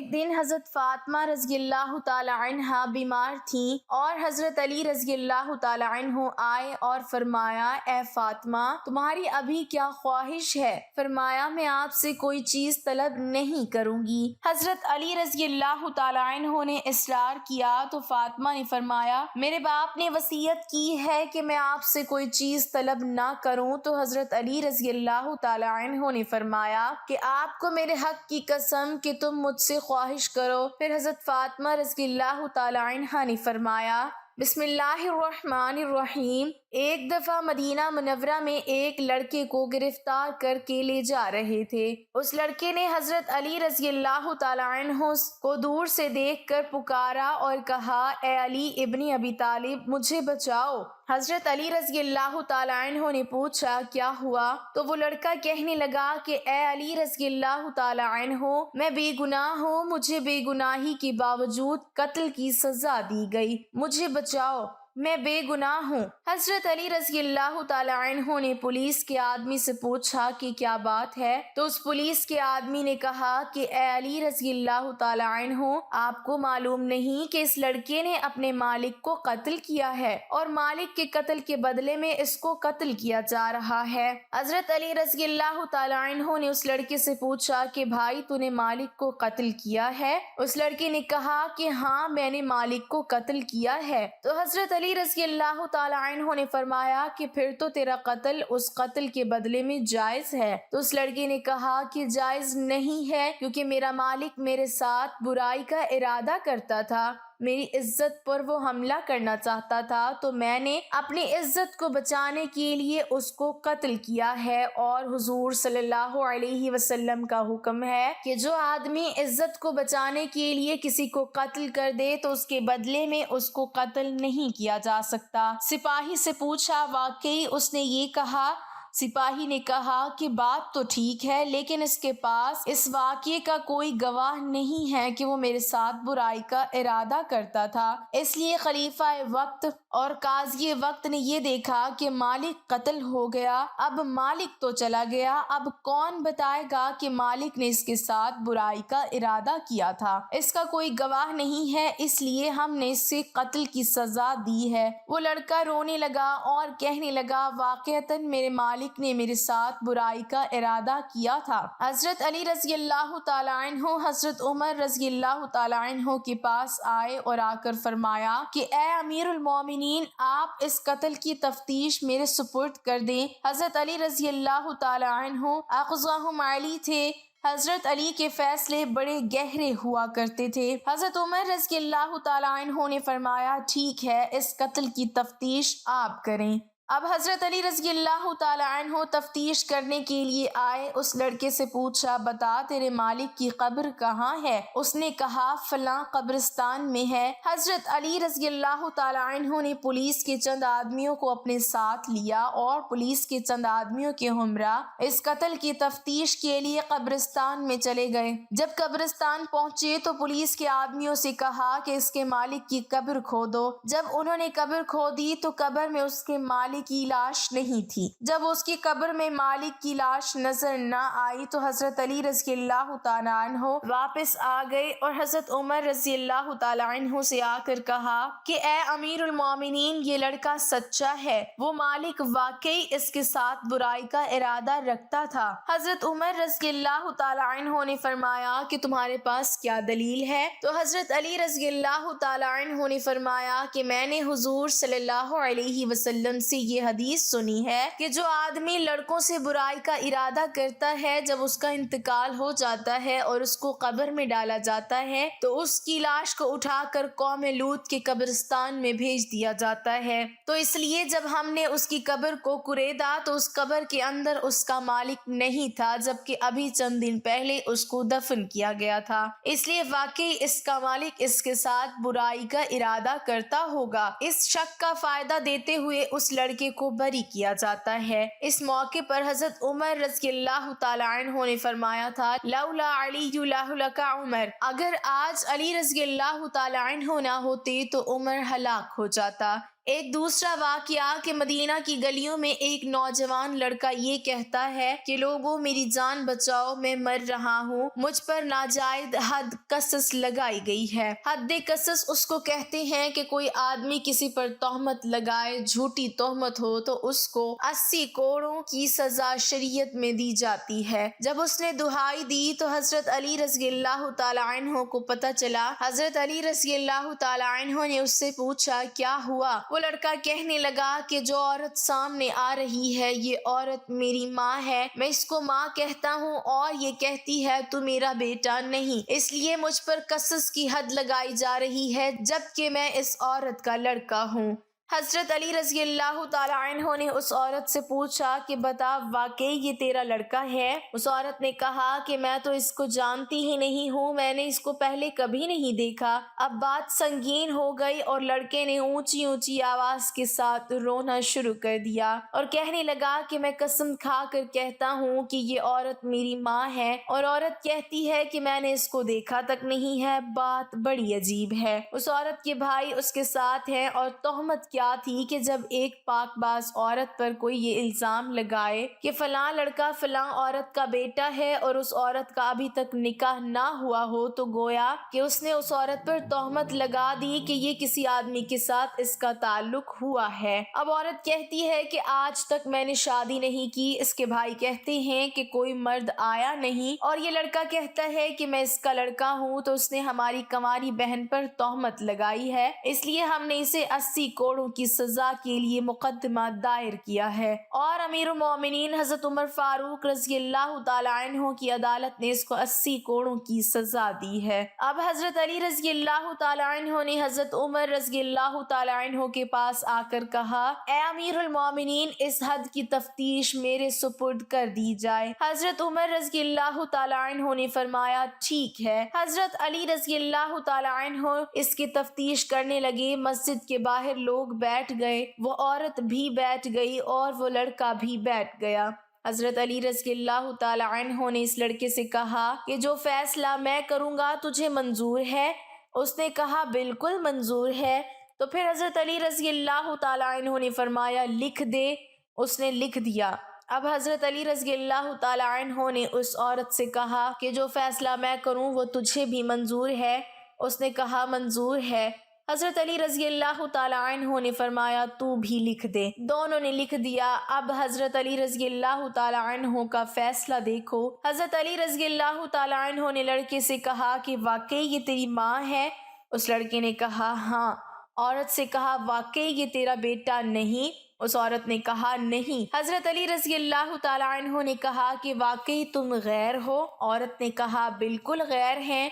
ایک دن حضرت فاطمہ رضی اللہ تعالی عنہا بیمار تھیں اور حضرت علی رضی اللہ تعالی عنہ آئے اور فرمایا اے فاطمہ تمہاری ابھی کیا خواہش ہے؟ فرمایا میں آپ سے کوئی چیز طلب نہیں کروں گی۔ حضرت علی رضی اللہ تعالی عنہ نے اصرار کیا تو فاطمہ نے فرمایا میرے باپ نے وصیت کی ہے کہ میں آپ سے کوئی چیز طلب نہ کروں، تو حضرت علی رضی اللہ تعالی عنہ نے فرمایا کہ آپ کو میرے حق کی قسم کہ تم مجھ سے خواہش کرو۔ پھر حضرت فاطمہ رضی اللہ تعالی عنہا نے فرمایا بسم اللہ الرحمن الرحیم۔ ایک دفعہ مدینہ منورہ میں ایک لڑکے کو گرفتار کر کے لے جا رہے تھے۔ اس لڑکے نے حضرت علی رضی اللہ تعالی عنہ کو دور سے دیکھ کر پکارا اور کہا اے علی ابن ابی طالب مجھے بچاؤ۔ حضرت علی رضی اللہ تعالی عنہ نے پوچھا کیا ہوا؟ تو وہ لڑکا کہنے لگا کہ اے علی رضی اللہ تعالی عنہ میں بے گناہ ہوں، مجھے بے گناہی کے باوجود قتل کی سزا دی گئی، مجھے بچاؤ، میں بے گناہ ہوں۔ حضرت علی رضی اللہ تعالی عنہ نے پولیس کے آدمی سے پوچھا کہ کیا بات ہے؟ تو اس پولیس کے آدمی نے کہا کہ اے علی رضی اللہ تعالی عنہ آپ کو معلوم نہیں کہ اس لڑکے نے اپنے مالک کو قتل کیا ہے اور مالک کے قتل کے بدلے میں اس کو قتل کیا جا رہا ہے۔ حضرت علی رضی اللہ تعالی عنہ نے اس لڑکے سے پوچھا کہ بھائی تو نے مالک کو قتل کیا ہے؟ اس لڑکے نے کہا کہ ہاں میں نے مالک کو قتل کیا ہے۔ تو حضرت علی رضی اللہ تعالی عنہ نے فرمایا کہ پھر تو تیرا قتل اس قتل کے بدلے میں جائز ہے۔ تو اس لڑکے نے کہا کہ جائز نہیں ہے کیونکہ میرا مالک میرے ساتھ برائی کا ارادہ کرتا تھا، میری عزت پر وہ حملہ کرنا چاہتا تھا، تو میں نے اپنی عزت کو بچانے کے لیے اس کو قتل کیا ہے۔ اور حضور صلی اللہ علیہ وسلم کا حکم ہے کہ جو آدمی عزت کو بچانے کے لیے کسی کو قتل کر دے تو اس کے بدلے میں اس کو قتل نہیں کیا جا سکتا۔ سپاہی سے پوچھا واقعی اس نے یہ کہا؟ سپاہی نے کہا کہ بات تو ٹھیک ہے لیکن اس کے پاس اس واقعے کا کوئی گواہ نہیں ہے کہ وہ میرے ساتھ برائی کا ارادہ کرتا تھا، اس لیے خلیفہ وقت اور قاضی وقت نے یہ دیکھا کہ مالک قتل ہو گیا، اب مالک تو چلا گیا، اب کون بتائے گا کہ مالک نے اس کے ساتھ برائی کا ارادہ کیا تھا؟ اس کا کوئی گواہ نہیں ہے، اس لیے ہم نے اسے قتل کی سزا دی ہے۔ وہ لڑکا رونے لگا اور کہنے لگا واقعتاً میرے مالک نے میرے ساتھ برائی کا ارادہ کیا تھا۔ حضرت علی رضی اللہ تعالی عنہ حضرت عمر رضی اللہ تعالی عنہ کے پاس آئے اور آ کر فرمایا کہ اے امیر المومنین آپ اس قتل کی تفتیش میرے سپرد کر دیں۔ حضرت علی رضی اللہ تعالی عنہ اقضاہم علی تھے، حضرت علی کے فیصلے بڑے گہرے ہوا کرتے تھے۔ حضرت عمر رضی اللہ تعالی عنہ نے فرمایا ٹھیک ہے اس قتل کی تفتیش آپ کریں۔ اب حضرت علی رضی اللہ تعالی عنہ تفتیش کرنے کے لیے آئے، اس لڑکے سے پوچھا بتا تیرے مالک کی قبر کہاں ہے؟ اس نے کہا فلاں قبرستان میں ہے۔ حضرت علی رضی اللہ تعالی عنہ نے پولیس کے چند آدمیوں کو اپنے ساتھ لیا اور پولیس کے چند آدمیوں کے ہمراہ اس قتل کی تفتیش کے لیے قبرستان میں چلے گئے۔ جب قبرستان پہنچے تو پولیس کے آدمیوں سے کہا کہ اس کے مالک کی قبر کھودو۔ جب انہوں نے قبر کھودی تو قبر میں اس کے مالک کی لاش نہیں تھی۔ جب اس کی قبر میں مالک کی لاش نظر نہ آئی تو حضرت علی رضی اللہ تعالی عنہ واپس آ گئے اور حضرت عمر رضی اللہ تعالی عنہ سے آ کر کہا کہ اے امیر المومنین یہ لڑکا سچا ہے، وہ مالک واقعی اس کے ساتھ برائی کا ارادہ رکھتا تھا۔ حضرت عمر رضی اللہ تعالی عنہ نے فرمایا کہ تمہارے پاس کیا دلیل ہے؟ تو حضرت علی رضی اللہ تعالی عنہ نے فرمایا کہ میں نے حضور صلی اللہ علیہ وسلم سے یہ حدیث سنی ہے کہ جو آدمی لڑکوں سے برائی کا ارادہ کرتا ہے جب اس کا انتقال ہو جاتا ہے اور اس کو قبر میں ڈالا جاتا ہے تو اس کی لاش کو اٹھا کر قوم لوط کے قبرستان میں بھیج دیا جاتا ہے۔ تو اس لیے جب ہم نے اس کی قبر کو کریدا تو اس قبر کے اندر اس کا مالک نہیں تھا، جبکہ ابھی چند دن پہلے اس کو دفن کیا گیا تھا، اس لیے واقعی اس کا مالک اس کے ساتھ برائی کا ارادہ کرتا ہوگا۔ اس شک کا فائدہ دیتے ہوئے اس لڑکے کو بری کیا جاتا ہے۔ اس موقع پر حضرت عمر رضی اللہ تعالی عنہ نے فرمایا تھا لولا علی لہلک عمر، اگر آج علی رضی اللہ تعالی عنہ نہ ہوتے تو عمر ہلاک ہو جاتا۔ ایک دوسرا واقعہ کہ مدینہ کی گلیوں میں ایک نوجوان لڑکا یہ کہتا ہے کہ لوگوں میری جان بچاؤ، میں مر رہا ہوں، مجھ پر ناجائز حد قصص لگائی گئی ہے۔ حد قصص اس کو کہتے ہیں کہ کوئی آدمی کسی پر تہمت لگائے، جھوٹی تہمت ہو تو اس کو 80 کوڑوں کی سزا شریعت میں دی جاتی ہے۔ جب اس نے دہائی دی تو حضرت علی رضی اللہ تعالی عنہ کو پتہ چلا۔ حضرت علی رضی اللہ تعالی عنہ نے اس سے پوچھا کیا ہوا؟ وہ لڑکا کہنے لگا کہ جو عورت سامنے آ رہی ہے یہ عورت میری ماں ہے، میں اس کو ماں کہتا ہوں اور یہ کہتی ہے تو میرا بیٹا نہیں، اس لیے مجھ پر قصص کی حد لگائی جا رہی ہے جبکہ میں اس عورت کا لڑکا ہوں۔ حضرت علی رضی اللہ تعالی عنہ نے اس عورت سے پوچھا کہ بتا واقعی یہ تیرا لڑکا ہے؟ اس عورت نے کہا کہ میں تو اس کو جانتی ہی نہیں ہوں، میں نے اس کو پہلے کبھی نہیں دیکھا۔ اب بات سنگین ہو گئی اور لڑکے نے اونچی اونچی آواز کے ساتھ رونا شروع کر دیا اور کہنے لگا کہ میں قسم کھا کر کہتا ہوں کہ یہ عورت میری ماں ہے، اور عورت کہتی ہے کہ میں نے اس کو دیکھا تک نہیں ہے۔ بات بڑی عجیب ہے۔ اس عورت کے بھائی اس کے ساتھ ہیں اور تہمت کیا تھی کہ جب ایک پاک باز عورت پر کوئی یہ الزام لگائے کہ فلاں لڑکا فلاں عورت کا بیٹا ہے اور اس عورت کا ابھی تک نکاح نہ ہوا ہو تو گویا کہ اس نے اس عورت پر تہمت لگا دی کہ یہ کسی آدمی کے ساتھ اس کا تعلق ہوا ہے۔ اب عورت کہتی ہے کہ آج تک میں نے شادی نہیں کی۔ اس کے بھائی کہتے ہیں کہ کوئی مرد آیا نہیں، اور یہ لڑکا کہتا ہے کہ میں اس کا لڑکا ہوں تو اس نے ہماری کنواری بہن پر تہمت لگائی ہے، اس لیے ہم نے اسے 80 کوڑوں کی سزا کے لیے مقدمہ دائر کیا ہے، اور امیر المومنین حضرت عمر فاروق رضی اللہ تعالی عنہ کی عدالت نے اس کو 80 کوڑوں کی سزا دی ہے۔ اب حضرت علی رضی اللہ تعالی عنہ نے حضرت عمر رضی اللہ تعالی عنہ کے پاس آ کر کہا اے امیر المومنین اس حد کی تفتیش میرے سپرد کر دی جائے۔ حضرت عمر رضی اللہ تعالی عنہ نے فرمایا ٹھیک ہے۔ حضرت علی رضی اللہ تعالی عنہ اس کی تفتیش کرنے لگے۔ مسجد کے باہر لوگ بیٹھ گئے، وہ عورت بھی بیٹھ گئی اور وہ لڑکا بھی بیٹھ گیا۔ حضرت علی رضی اللہ تعالی عنہ نے اس لڑکے سے کہا کہ جو فیصلہ میں کروں گا تجھے منظور ہے؟ اس نے کہا بالکل منظور ہے۔ تو پھر حضرت علی رضی اللہ تعالی عنہ نے فرمایا لکھ دے۔ اس نے لکھ دیا۔ اب حضرت علی رضی اللہ تعالی عنہ نے اس عورت سے کہا کہ جو فیصلہ میں کروں وہ تجھے بھی منظور ہے؟ اس نے کہا منظور ہے۔ حضرت علی رضی اللہ تعالی عنہ نے فرمایا تو بھی لکھ دے۔ دونوں نے لکھ دیا۔ اب حضرت علی رضی اللہ تعالی عنہ کا فیصلہ دیکھو۔ حضرت علی رضی اللہ تعالی عنہ نے لڑکے سے کہا کہ واقعی یہ تیری ماں ہے؟ اس لڑکے نے کہا ہاں۔ عورت سے کہا واقعی یہ تیرا بیٹا نہیں؟ اس عورت نے کہا نہیں۔ حضرت علی رضی اللہ تعالی عنہ نے کہا کہ واقعی تم غیر ہو؟ عورت نے کہا بالکل غیر ہیں۔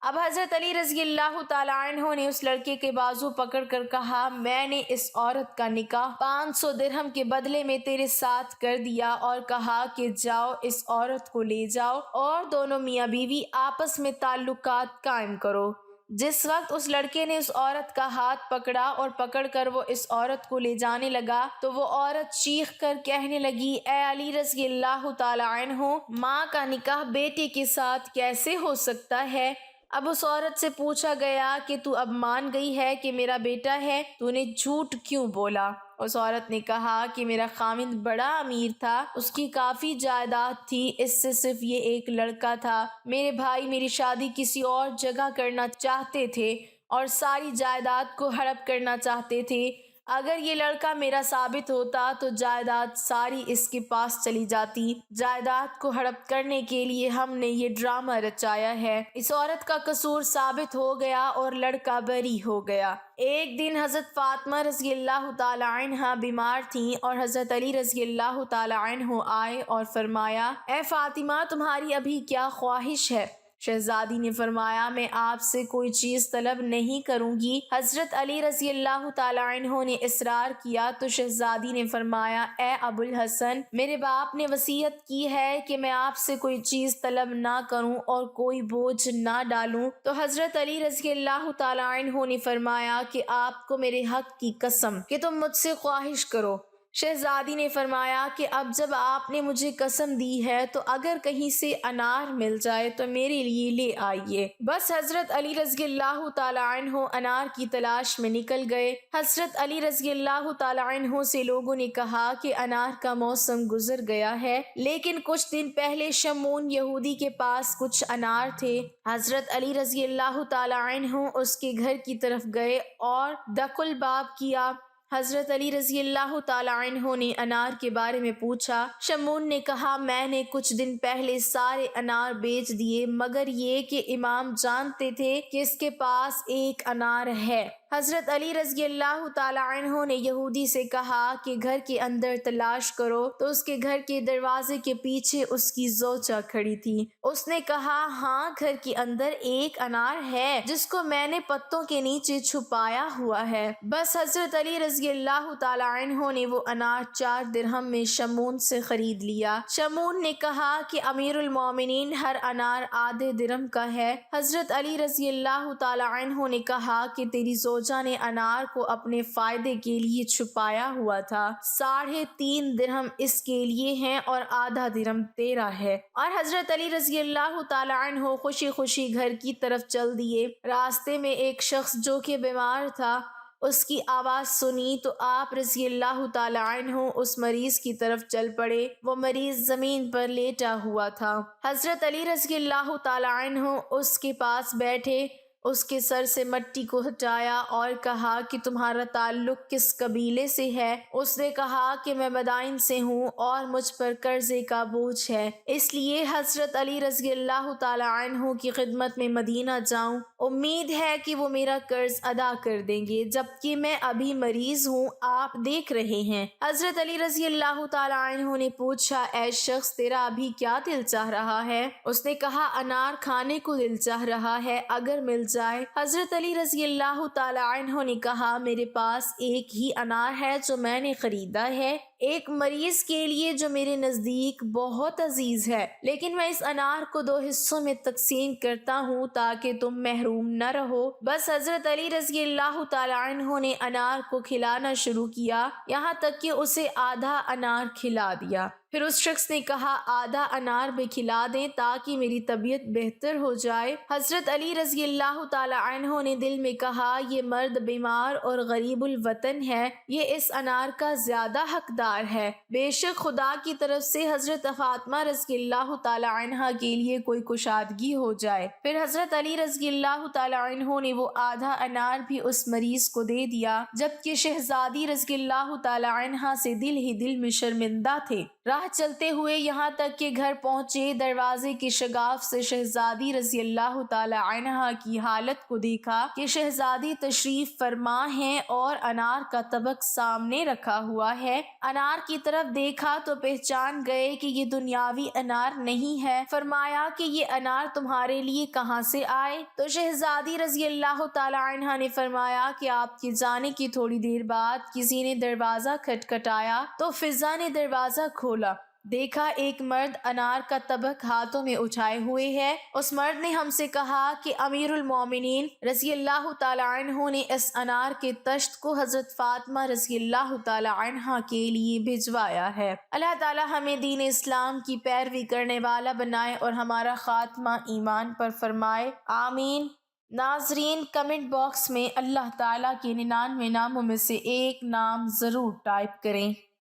اب حضرت علی رضی اللہ تعالی عنہ نے اس لڑکے کے بازو پکڑ کر کہا میں نے اس عورت کا نکاح 500 درہم کے بدلے میں تیرے ساتھ کر دیا، اور کہا کہ جاؤ اس عورت کو لے جاؤ اور دونوں میاں بیوی آپس میں تعلقات قائم کرو۔ جس وقت اس لڑکے نے اس عورت کا ہاتھ پکڑا اور پکڑ کر وہ اس عورت کو لے جانے لگا تو وہ عورت چیخ کر کہنے لگی اے علی رضی اللہ تعالی عنہ، ماں کا نکاح بیٹے کے ساتھ کیسے ہو سکتا ہے؟ اب اس عورت سے پوچھا گیا کہ تو اب مان گئی ہے کہ میرا بیٹا ہے، تو نے جھوٹ کیوں بولا؟ اس عورت نے کہا کہ میرا خاوند بڑا امیر تھا، اس کی کافی جائیداد تھی، اس سے صرف یہ ایک لڑکا تھا۔ میرے بھائی میری شادی کسی اور جگہ کرنا چاہتے تھے اور ساری جائیداد کو ہڑپ کرنا چاہتے تھے۔ اگر یہ لڑکا میرا ثابت ہوتا تو جائیداد ساری اس کے پاس چلی جاتی۔ جائیداد کو ہڑپ کرنے کے لیے ہم نے یہ ڈرامہ رچایا ہے۔ اس عورت کا قصور ثابت ہو گیا اور لڑکا بری ہو گیا۔ ایک دن حضرت فاطمہ رضی اللہ تعالی عنہا بیمار تھیں اور حضرت علی رضی اللہ تعالی عنہ آئے اور فرمایا اے فاطمہ تمہاری ابھی کیا خواہش ہے؟ شہزادی نے فرمایا میں آپ سے کوئی چیز طلب نہیں کروں گی۔ حضرت علی رضی اللہ تعالی عنہ نے اصرار کیا تو شہزادی نے فرمایا اے ابو الحسن، میرے باپ نے وصیت کی ہے کہ میں آپ سے کوئی چیز طلب نہ کروں اور کوئی بوجھ نہ ڈالوں۔ تو حضرت علی رضی اللہ تعالی عنہ نے فرمایا کہ آپ کو میرے حق کی قسم کہ تم مجھ سے خواہش کرو۔ شہزادی نے فرمایا کہ اب جب آپ نے مجھے قسم دی ہے تو اگر کہیں سے انار مل جائے تو میرے لیے لے آئیے۔ بس حضرت علی رضی اللہ تعالی عنہ انار کی تلاش میں نکل گئے۔ حضرت علی رضی اللہ تعالی عنہ سے لوگوں نے کہا کہ انار کا موسم گزر گیا ہے، لیکن کچھ دن پہلے شمعون یہودی کے پاس کچھ انار تھے۔ حضرت علی رضی اللہ تعالی عنہ اس کے گھر کی طرف گئے اور دق الباب کیا۔ حضرت علی رضی اللہ تعالی عنہ نے انار کے بارے میں پوچھا۔ شمعون نے کہا، میں نے کچھ دن پہلے سارے انار بیچ دیے مگر یہ کہ امام جانتے تھے کہ اس کے پاس ایک انار ہے۔ حضرت علی رضی اللہ تعالی عنہ نے یہودی سے کہا کہ گھر کے اندر تلاش کرو، تو اس کے گھر کے دروازے کے پیچھے اس کی زوجہ کھڑی تھی۔ اس نے کہا، ہاں گھر کے اندر ایک انار ہے جس کو میں نے پتوں کے نیچے چھپایا ہوا ہے۔ بس حضرت علی رضی اللہ تعالی عنہ نے وہ انار 4 درہم میں شمعون سے خرید لیا۔ شمعون نے کہا کہ امیر المومنین، ہر انار آدھے درہم کا ہے۔ حضرت علی رضی اللہ تعالی عنہ نے کہا کہ تیری زوجہ نے انار کو اپنے فائدے کے لیے چھپایا ہوا تھا، 3.5 درہم اس کے لیے ہیں اور آدھا درہم تیرا ہے۔ اور حضرت علی رضی اللہ تعالی عنہ خوشی خوشی گھر کی طرف چل دیے۔ راستے میں ایک شخص جو کہ بیمار تھا، اس کی آواز سنی تو آپ رضی اللہ تعالی عنہ اس مریض کی طرف چل پڑے۔ وہ مریض زمین پر لیٹا ہوا تھا۔ حضرت علی رضی اللہ تعالی عنہ اس کے پاس بیٹھے، اس کے سر سے مٹی کو ہٹایا اور کہا کہ تمہارا تعلق کس قبیلے سے ہے؟ اس نے کہا کہ میں مدائن سے ہوں اور مجھ پر قرضے کا بوجھ ہے، اس لیے حضرت علی رضی اللہ تعالی عنہ کی خدمت میں مدینہ جاؤں۔ امید ہے کہ وہ میرا قرض ادا کر دیں گے، جبکہ میں ابھی مریض ہوں، آپ دیکھ رہے ہیں۔ حضرت علی رضی اللہ تعالی عنہ نے پوچھا، اے شخص تیرا ابھی کیا دل چاہ رہا ہے؟ اس نے کہا، انار کھانے کو دل چاہ رہا ہے، اگر مل جائے۔ حضرت علی رضی اللہ تعالی عنہ نے کہا، میرے پاس ایک ہی انار ہے جو میں نے خریدا ہے، ایک مریض کے لیے جو میرے نزدیک بہت عزیز ہے، لیکن میں اس انار کو 2 حصوں میں تقسیم کرتا ہوں تاکہ تم محروم نہ رہو۔ بس حضرت علی رضی اللہ تعالی عنہ نے انار کو کھلانا شروع کیا، یہاں تک کہ اسے آدھا انار کھلا دیا۔ پھر اس شخص نے کہا، آدھا انار بھی کھلا دیں تاکہ میری طبیعت بہتر ہو جائے۔ حضرت علی رضی اللہ تعالی عنہ نے دل میں کہا، یہ مرد بیمار اور غریب الوطن ہے، یہ اس انار کا زیادہ حقدار ہے، بے شک خدا کی طرف سے حضرت فاطمہ رضی اللہ تعالی عنہ کے لیے کوئی کشادگی ہو جائے۔ پھر حضرت علی رضی اللہ تعالی عنہ نے وہ آدھا انار بھی اس مریض کو دے دیا، جبکہ شہزادی رضی اللہ تعالی عنہ سے دل ہی دل میں شرمندہ تھے۔ راہ چلتے ہوئے یہاں تک کہ گھر پہنچے، دروازے کی شگاف سے شہزادی رضی اللہ تعالی عنہ کی حالت کو دیکھا کہ شہزادی تشریف فرما ہیں اور انار کا طبق سامنے رکھا ہوا ہے۔ انار کی طرف دیکھا تو پہچان گئے کہ یہ دنیاوی انار نہیں ہے۔ فرمایا کہ یہ انار تمہارے لیے کہاں سے آئے؟ تو شہزادی رضی اللہ تعالی عنہ نے فرمایا کہ آپ کے جانے کی تھوڑی دیر بعد کسی نے دروازہ کھٹکھٹایا تو فضا نے دروازہ کھولا، دیکھا ایک مرد انار کا طبق ہاتھوں میں اٹھائے ہوئے ہے۔ اس مرد نے ہم سے کہا کہ امیر المومنین رضی اللہ تعالی عنہ نے اس انار کے تشت کو حضرت فاطمہ رضی اللہ تعالی عنہ کے لیے بھجوایا ہے۔ اللہ تعالی ہمیں دین اسلام کی پیروی کرنے والا بنائے اور ہمارا خاتمہ ایمان پر فرمائے، آمین۔ ناظرین، کمنٹ باکس میں اللہ تعالیٰ کے 99 ناموں میں سے ایک نام ضرور ٹائپ کریں۔